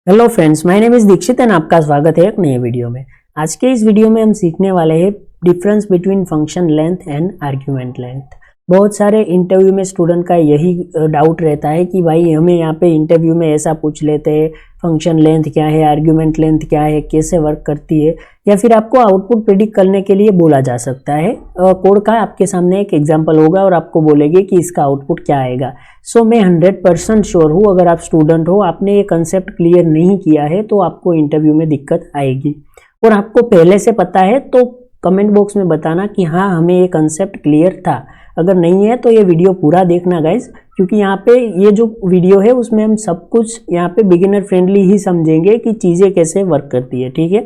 Hello friends, my name is Dikshit and आपका स्वागत है एक नए वीडियो में। आज के इस वीडियो में हम सीखने वाले हैं difference between function length and argument length. बहुत सारे इंटरव्यू में स्टूडेंट का यही डाउट रहता है कि भाई हमें यहाँ पे इंटरव्यू में ऐसा पूछ लेते हैं, फंक्शन लेंथ क्या है, आर्ग्यूमेंट लेंथ क्या है, कैसे वर्क करती है, या फिर आपको आउटपुट प्रिडिक्ट करने के लिए बोला जा सकता है। कोड का आपके सामने एक एग्जांपल होगा और आपको बोलेंगे कि इसका आउटपुट क्या आएगा। सो मैं 100% श्योर हूँ, अगर आप स्टूडेंट हो, आपने ये कंसेप्ट क्लियर नहीं किया है तो आपको इंटरव्यू में दिक्कत आएगी। और आपको पहले से पता है तो कमेंट बॉक्स में बताना कि हाँ हमें ये कंसेप्ट क्लियर था। अगर नहीं है तो ये वीडियो पूरा देखना गाइज, क्योंकि यहाँ पे ये जो वीडियो है उसमें हम सब कुछ यहाँ पे बिगिनर फ्रेंडली ही समझेंगे कि चीज़ें कैसे वर्क करती है, ठीक है।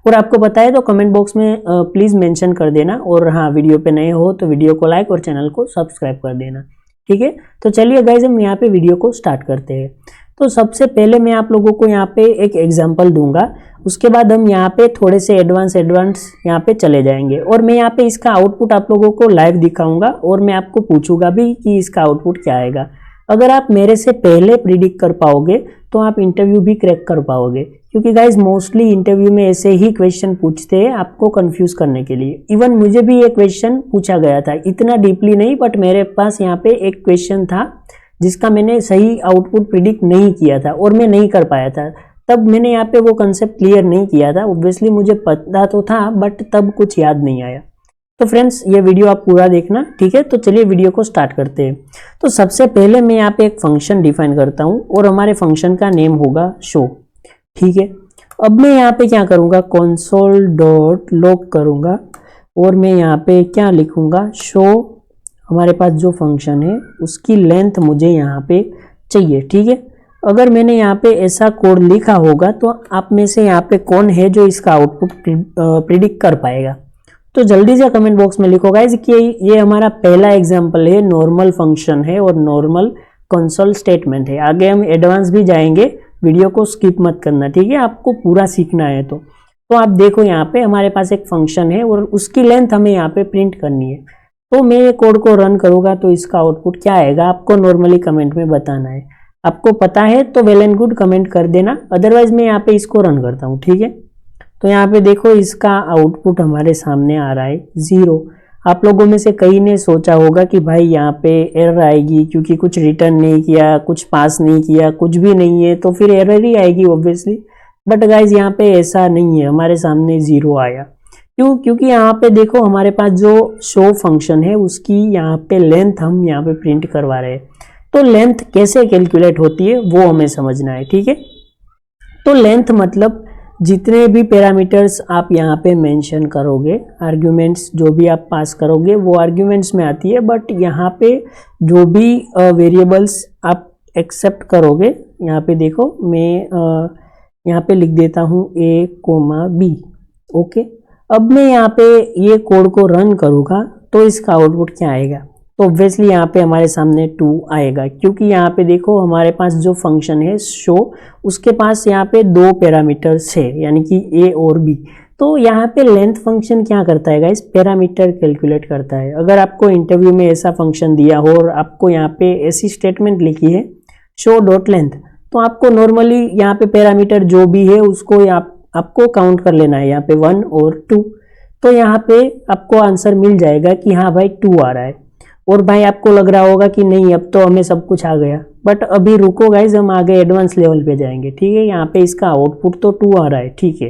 और आपको पता है तो कमेंट बॉक्स में प्लीज़ मेंशन कर देना। और हाँ, वीडियो पे नए हो तो वीडियो को लाइक और चैनल को सब्सक्राइब कर देना, ठीक है। तो चलिए गाइज हम यहाँ पे वीडियो को स्टार्ट करते हैं। तो सबसे पहले मैं आप लोगों को यहाँ पे एक एग्जांपल दूंगा, उसके बाद हम यहाँ पे थोड़े से एडवांस यहाँ पे चले जाएंगे और मैं यहाँ पे इसका आउटपुट आप लोगों को लाइव दिखाऊंगा और मैं आपको पूछूंगा भी कि इसका आउटपुट क्या आएगा। अगर आप मेरे से पहले प्रिडिक्ट कर पाओगे तो आप इंटरव्यू भी क्रैक कर पाओगे, क्योंकि गाइज मोस्टली इंटरव्यू में ऐसे ही क्वेश्चन पूछते हैं आपको कंफ्यूज करने के लिए। इवन मुझे भी ये क्वेश्चन पूछा गया था, इतना डीपली नहीं, बट मेरे पास यहाँ पे एक क्वेश्चन था जिसका मैंने सही आउटपुट प्रिडिक्ट नहीं किया था और मैं नहीं कर पाया था। तब मैंने यहाँ पे वो कंसेप्ट क्लियर नहीं किया था। ऑब्वियसली मुझे पता तो था बट तब कुछ याद नहीं आया। तो फ्रेंड्स ये वीडियो आप पूरा देखना, ठीक है। तो चलिए वीडियो को स्टार्ट करते हैं। तो सबसे पहले मैं यहाँ पे एक फंक्शन डिफाइन करता हूँ और हमारे फंक्शन का नेम होगा शो, ठीक है। अब मैं यहाँ पे क्या करूँगा, कंसोल डॉट लॉग करूँगा और मैं यहाँ पे क्या लिखूँगा, शो हमारे पास जो फंक्शन है उसकी लेंथ मुझे यहाँ पे चाहिए, ठीक है। अगर मैंने यहाँ पे ऐसा कोड लिखा होगा तो आप में से यहाँ पे कौन है जो इसका आउटपुट प्रिडिक्ट कर पाएगा, तो जल्दी से कमेंट बॉक्स में लिखो गाइज कि ये हमारा पहला एग्जांपल है, नॉर्मल फंक्शन है और नॉर्मल कंसोल स्टेटमेंट है। आगे हम एडवांस भी जाएंगे, वीडियो को स्किप मत करना, ठीक है। आपको पूरा सीखना है तो आप देखो यहाँ पे हमारे पास एक फंक्शन है और उसकी लेंथ हमें यहाँ पे प्रिंट करनी है। तो मैं ये कोड को रन करूँगा तो इसका आउटपुट क्या आएगा आपको नॉर्मली कमेंट में बताना है। आपको पता है तो वेल एंड गुड कमेंट कर देना, अदरवाइज मैं यहाँ पे इसको रन करता हूँ, ठीक है। तो यहाँ पे देखो इसका आउटपुट हमारे सामने आ रहा है 0। आप लोगों में से कई ने सोचा होगा कि भाई यहाँ पे एरर आएगी क्योंकि कुछ रिटर्न नहीं किया, कुछ पास नहीं किया, कुछ भी नहीं है, तो फिर एरर ही आएगी ऑब्वियसली। बट गाइज यहाँ पे ऐसा नहीं है, हमारे सामने 0 आया। क्यों? क्योंकि यहाँ पे देखो हमारे पास जो शो फंक्शन है उसकी यहाँ पे लेंथ हम यहाँ पे प्रिंट करवा रहे हैं। तो लेंथ कैसे कैलकुलेट होती है वो हमें समझना है, ठीक है। तो लेंथ मतलब जितने भी पैरामीटर्स आप यहाँ पे मेंशन करोगे, आर्ग्यूमेंट्स जो भी आप पास करोगे वो आर्ग्यूमेंट्स में आती है, बट यहाँ पे जो भी वेरिएबल्स आप एक्सेप्ट करोगे, यहाँ पे देखो मैं यहाँ पे लिख देता हूँ a, b, ओके। अब मैं यहाँ पे ये कोड को रन करूँगा तो इसका आउटपुट क्या आएगा, तो ऑब्वियसली यहाँ पे हमारे सामने 2 आएगा, क्योंकि यहाँ पे देखो हमारे पास जो फंक्शन है शो, उसके पास यहाँ पे 2 पैरामीटर्स है, यानी कि a और b। तो यहाँ पे लेंथ फंक्शन क्या करता है गाइस, पैरामीटर कैलकुलेट करता है। अगर आपको इंटरव्यू में ऐसा फंक्शन दिया हो और आपको यहाँ पे ऐसी स्टेटमेंट लिखी है शो डॉट लेंथ, तो आपको नॉर्मली यहाँ पे पैरामीटर जो भी है उसको आपको काउंट कर लेना है, यहाँ पे 1 और 2। तो यहाँ पे आपको आंसर मिल जाएगा कि हाँ भाई 2 आ रहा है। और भाई आपको लग रहा होगा कि नहीं अब तो हमें सब कुछ आ गया, बट अभी रुको गाइज, हम आगे एडवांस लेवल पे जाएंगे, ठीक है। यहाँ पे इसका आउटपुट तो 2 आ रहा है, ठीक है।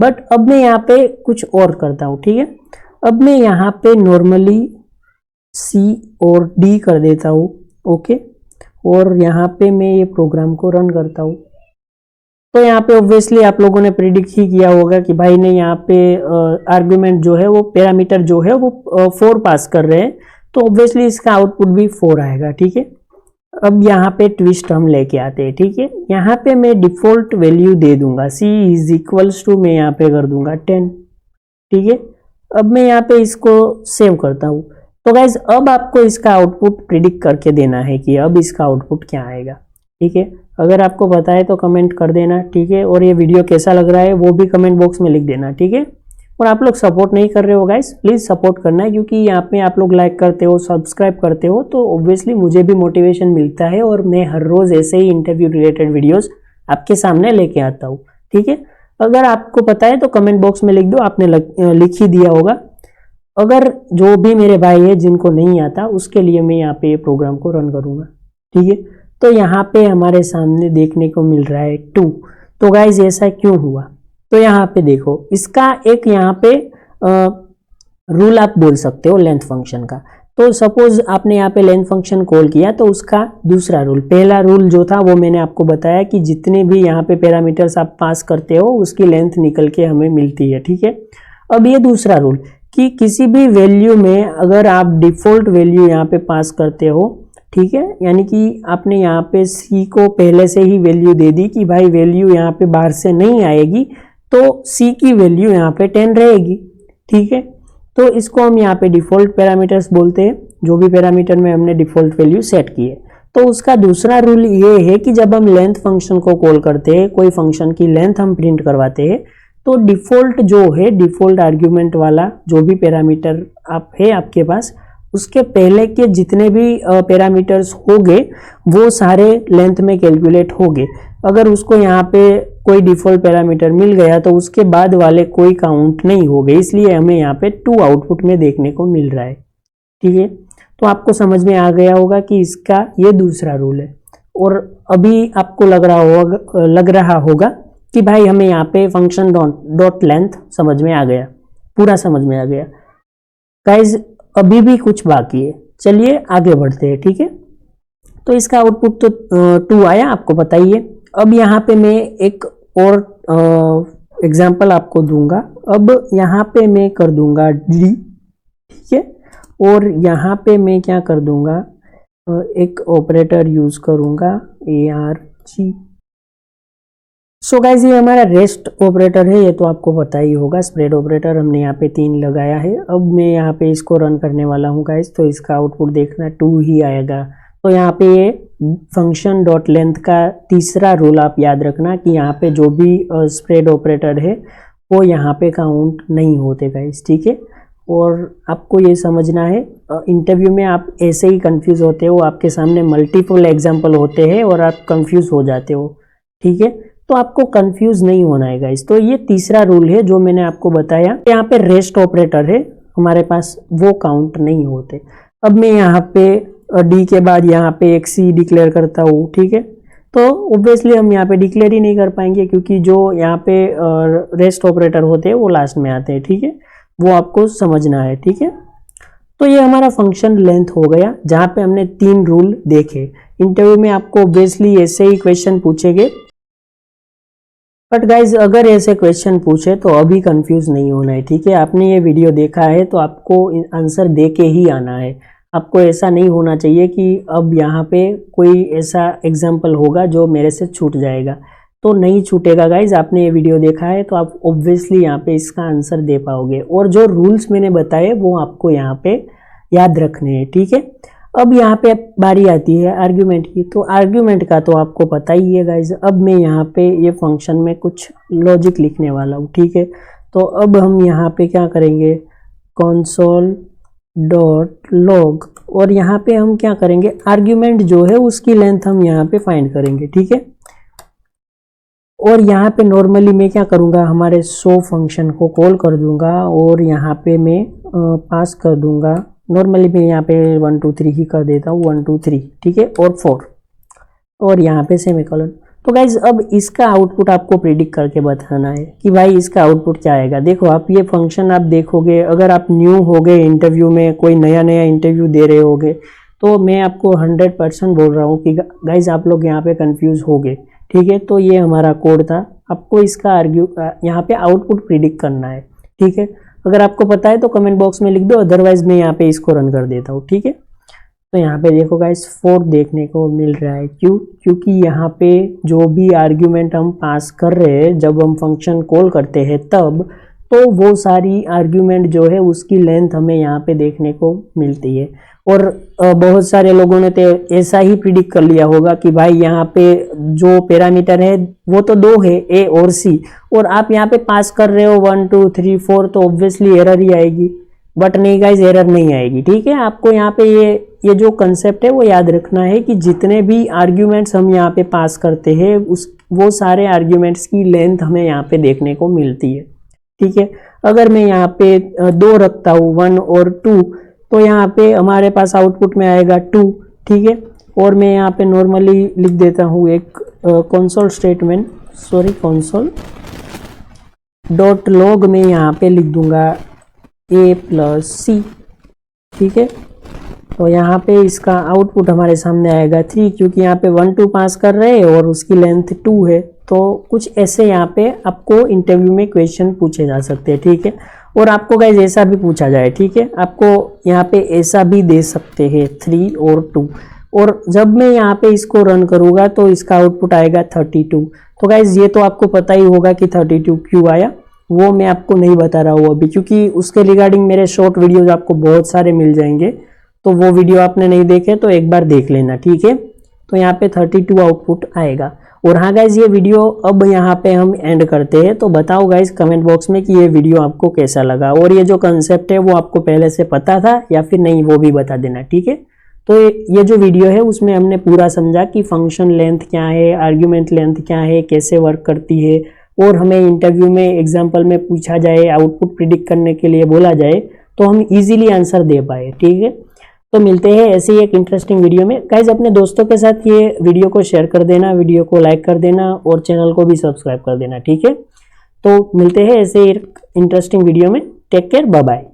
बट अब मैं यहाँ पे कुछ और करता हूँ, ठीक है। अब मैं यहाँ पे नॉर्मली C और D कर देता हूँ, ओके। और यहाँ पे मैं ये प्रोग्राम को रन करता हूँ। तो यहाँ पे ऑब्वियसली आप लोगों ने प्रिडिक्ट ही किया होगा कि भाई ने यहाँ पे आर्ग्यूमेंट जो है वो पैरामीटर जो है वो 4 पास कर रहे हैं, तो ऑब्वियसली इसका आउटपुट भी 4 आएगा, ठीक है। अब यहाँ पे ट्विस्ट हम लेके आते हैं, ठीक है। यहाँ पे मैं डिफॉल्ट वैल्यू दे दूंगा, c इज इक्वल्स टू मैं यहाँ पे कर दूंगा 10, ठीक है। अब मैं यहाँ पे इसको सेव करता हूँ। तो गाइज अब आपको इसका आउटपुट प्रिडिक्ट करके देना है कि अब इसका आउटपुट क्या आएगा, ठीक है। अगर आपको पता है तो कमेंट कर देना, ठीक है। और ये वीडियो कैसा लग रहा है वो भी कमेंट बॉक्स में लिख देना, ठीक है। और आप लोग सपोर्ट नहीं कर रहे हो गाइस, प्लीज़ सपोर्ट करना है, क्योंकि यहाँ पे आप लोग लाइक करते हो, सब्सक्राइब करते हो, तो ऑब्वियसली मुझे भी मोटिवेशन मिलता है और मैं हर रोज़ ऐसे ही इंटरव्यू रिलेटेड वीडियोस आपके सामने लेके आता हूँ, ठीक है। अगर आपको पता है तो कमेंट बॉक्स में लिख दो, आपने लिख ही दिया होगा। अगर जो भी मेरे भाई है जिनको नहीं आता उसके लिए मैं यहाँ पे ये प्रोग्राम को रन करूँगा, ठीक है। तो यहाँ पे हमारे सामने देखने को मिल रहा है 2। तो गाइज ऐसा क्यों हुआ? तो यहाँ पे देखो, इसका एक यहाँ पे रूल आप बोल सकते हो लेंथ फंक्शन का। तो सपोज आपने यहाँ पे लेंथ फंक्शन कॉल किया तो उसका दूसरा रूल, पहला रूल जो था वो मैंने आपको बताया कि जितने भी यहाँ पे पैरामीटर्स आप पास करते हो उसकी लेंथ निकल के हमें मिलती है, ठीक है। अब ये दूसरा रूल कि किसी भी वैल्यू में अगर आप डिफॉल्ट वैल्यू यहाँ पे पास करते हो, ठीक है, यानी कि आपने यहाँ पे सी को पहले से ही वैल्यू दे दी कि भाई वैल्यू यहाँ पे बाहर से नहीं आएगी, तो सी की वैल्यू यहाँ पे 10 रहेगी, ठीक है। तो इसको हम यहाँ पे डिफॉल्ट पैरामीटर्स बोलते हैं, जो भी पैरामीटर में हमने डिफॉल्ट वैल्यू सेट की है। तो उसका दूसरा रूल ये है कि जब हम लेंथ फंक्शन को कॉल करते हैं, कोई फंक्शन की लेंथ हम प्रिंट करवाते हैं, तो डिफॉल्ट जो है, डिफॉल्ट आर्ग्यूमेंट वाला जो भी पैरामीटर आप है आपके पास, उसके पहले के जितने भी पैरामीटर्स होंगे वो सारे लेंथ में कैलकुलेट होंगे। अगर उसको यहाँ पे कोई डिफॉल्ट पैरामीटर मिल गया तो उसके बाद वाले कोई काउंट नहीं हो गए, इसलिए हमें यहाँ पे 2 आउटपुट में देखने को मिल रहा है, ठीक है। तो आपको समझ में आ गया होगा कि इसका ये दूसरा रूल है। और अभी आपको लग रहा होगा कि भाई हमें यहाँ पे फंक्शन डॉट लेंथ समझ में आ गया, पूरा समझ में आ गया। गाइज अभी भी कुछ बाकी है, चलिए आगे बढ़ते हैं, ठीक है। तो इसका आउटपुट तो 2 आया, आपको पता ही है। अब यहाँ पे मैं एक और एग्जाम्पल आपको दूंगा। अब यहाँ पे मैं कर दूंगा डी, ठीक है, और यहाँ पे मैं क्या कर दूंगा, एक ऑपरेटर यूज करूंगा ARG। सो गाइज ये हमारा रेस्ट ऑपरेटर है, ये तो आपको पता ही होगा। स्प्रेड ऑपरेटर हमने यहाँ पे 3 लगाया है। अब मैं यहाँ पे इसको रन करने वाला हूँ गाइज, तो इसका आउटपुट देखना 2 ही आएगा। तो यहाँ पे ये फंक्शन डॉट लेंथ का तीसरा रूल आप याद रखना कि यहाँ पे जो भी स्प्रेड ऑपरेटर है वो यहाँ पे काउंट नहीं होते गाइज, ठीक है। और आपको ये समझना है, इंटरव्यू में आप ऐसे ही कंफ्यूज होते हो, आपके सामने मल्टीपल एग्जाम्पल होते हैं और आप कंफ्यूज हो जाते हो, ठीक है। तो आपको कंफ्यूज नहीं होना है गाइस। तो ये तीसरा रूल है जो मैंने आपको बताया। यहाँ पे रेस्ट ऑपरेटर है हमारे पास, वो काउंट नहीं होते। अब मैं यहाँ पे डी के बाद यहाँ पे एक सी डिक्लेयर करता हूँ, ठीक है। तो ऑब्वियसली हम यहाँ पे डिक्लेयर ही नहीं कर पाएंगे क्योंकि जो यहाँ पे रेस्ट ऑपरेटर होते हैं वो लास्ट में आते हैं, ठीक है। वो आपको समझना है, ठीक है। तो ये हमारा फंक्शन लेंथ हो गया, जहाँ पे हमने 3 रूल देखे। इंटरव्यू में आपको ऑब्वियसली ऐसे ही क्वेश्चन पूछेंगे, बट गाइज अगर ऐसे क्वेश्चन पूछे तो अभी कंफ्यूज नहीं होना है, ठीक है। आपने ये वीडियो देखा है तो आपको आंसर दे के ही आना है। आपको ऐसा नहीं होना चाहिए कि अब यहाँ पे कोई ऐसा एग्जाम्पल होगा जो मेरे से छूट जाएगा, तो नहीं छूटेगा गाइज। आपने ये वीडियो देखा है तो आप ऑब्वियसली यहाँ पे इसका आंसर दे पाओगे। और जो रूल्स मैंने बताए वो आपको यहाँ पे याद रखने हैं, ठीक है। अब यहाँ पे बारी आती है आर्ग्यूमेंट की। तो आर्ग्यूमेंट का तो आपको पता ही है गाइज। अब मैं यहाँ पे ये फंक्शन में कुछ लॉजिक लिखने वाला हूँ, ठीक है। तो अब हम यहाँ पे क्या करेंगे, console डॉट लॉग, और यहाँ पे हम क्या करेंगे, आर्ग्यूमेंट जो है उसकी लेंथ हम यहाँ पे फाइंड करेंगे, ठीक है। और यहाँ पे नॉर्मली मैं क्या करूँगा, हमारे शो फंक्शन को कॉल कर दूंगा और यहाँ पे मैं पास कर दूंगा। नॉर्मली मैं यहाँ पे 1 2 3 ही कर देता हूँ, 1 2 3, ठीक है, और 4, और यहाँ पे सेमीकोलन। तो गाइज अब इसका आउटपुट आपको प्रिडिक्ट करके बताना है कि भाई इसका आउटपुट क्या आएगा। देखो आप ये फंक्शन आप देखोगे, अगर आप न्यू हो गए इंटरव्यू में, कोई नया इंटरव्यू दे रहे होगे, तो मैं आपको 100% बोल रहा हूँ कि गाइज आप लोग यहाँ पे कंफ्यूज हो गए, ठीक है। तो ये हमारा कोड था, आपको इसका यहाँ पे आउटपुट प्रिडिक्ट करना है, ठीक है। अगर आपको पता है तो कमेंट बॉक्स में लिख दो, अदरवाइज मैं यहाँ पे इसको रन कर देता हूँ, ठीक है। तो यहाँ पे देखो गाइस 4 देखने को मिल रहा है, क्योंकि यहाँ पे जो भी आर्ग्यूमेंट हम पास कर रहे हैं, जब हम फंक्शन कॉल करते हैं तब, तो वो सारी आर्ग्यूमेंट जो है उसकी लेंथ हमें यहाँ पे देखने को मिलती है। और बहुत सारे लोगों ने तो ऐसा ही प्रिडिक्ट कर लिया होगा कि भाई यहाँ पे जो पैरामीटर है वो तो 2 है, ए और सी, और आप यहाँ पे पास कर रहे हो 1 2 3 4, तो ऑब्वियसली एरर ही आएगी। बट नहीं गाइज, एरर नहीं आएगी। ठीक है, आपको यहाँ पे ये जो कंसेप्ट है वो याद रखना है कि जितने भी आर्ग्यूमेंट्स हम यहाँ पे पास करते हैं वो सारे आर्ग्यूमेंट्स की लेंथ हमें यहाँ पे देखने को मिलती है। ठीक है, अगर मैं यहाँ पे 2 रखता हूँ 1 और 2, तो यहाँ पे हमारे पास आउटपुट में आएगा 2। ठीक है, और मैं यहाँ पे नॉर्मली लिख देता हूँ एक console statement, console dot log में यहाँ पे लिख दूंगा a प्लस सी। ठीक है, तो यहाँ पे इसका आउटपुट हमारे सामने आएगा 3, क्योंकि यहाँ पे 1 2 पास कर रहे हैं और उसकी लेंथ 2 है। तो कुछ ऐसे यहाँ पे आपको इंटरव्यू में क्वेश्चन पूछे जा सकते हैं। ठीक है, और आपको गाइज ऐसा भी पूछा जाए, ठीक है, आपको यहाँ पे ऐसा भी दे सकते हैं 3 और 2, और जब मैं यहाँ पे इसको रन करूँगा तो इसका आउटपुट आएगा 32। तो गाइज ये तो आपको पता ही होगा कि 32 क्यों आया, वो मैं आपको नहीं बता रहा हूँ अभी, क्योंकि उसके रिगार्डिंग मेरे शॉर्ट वीडियोज आपको बहुत सारे मिल जाएंगे, तो वो वीडियो आपने नहीं देखे तो एक बार देख लेना। ठीक है, तो यहाँ पे 32 आउटपुट आएगा। और हाँ गाइज, ये वीडियो अब यहाँ पे हम एंड करते हैं, तो बताओ गाइज कमेंट बॉक्स में कि ये वीडियो आपको कैसा लगा, और ये जो कंसेप्ट है वो आपको पहले से पता था या फिर नहीं, वो भी बता देना। ठीक है, तो ये जो वीडियो है उसमें हमने पूरा समझा कि फंक्शन लेंथ क्या है, आर्ग्यूमेंट लेंथ क्या है, कैसे वर्क करती है, और हमें इंटरव्यू में एग्जाम्पल में पूछा जाए, आउटपुट प्रिडिक्ट करने के लिए बोला जाए, तो हम इजीली आंसर दे पाए। ठीक है, तो मिलते हैं ऐसे ही एक इंटरेस्टिंग वीडियो में। गाइज अपने दोस्तों के साथ ये वीडियो को शेयर कर देना, वीडियो को लाइक कर देना और चैनल को भी सब्सक्राइब कर देना। ठीक है, तो मिलते हैं ऐसे एक इंटरेस्टिंग वीडियो में। Take care, bye bye.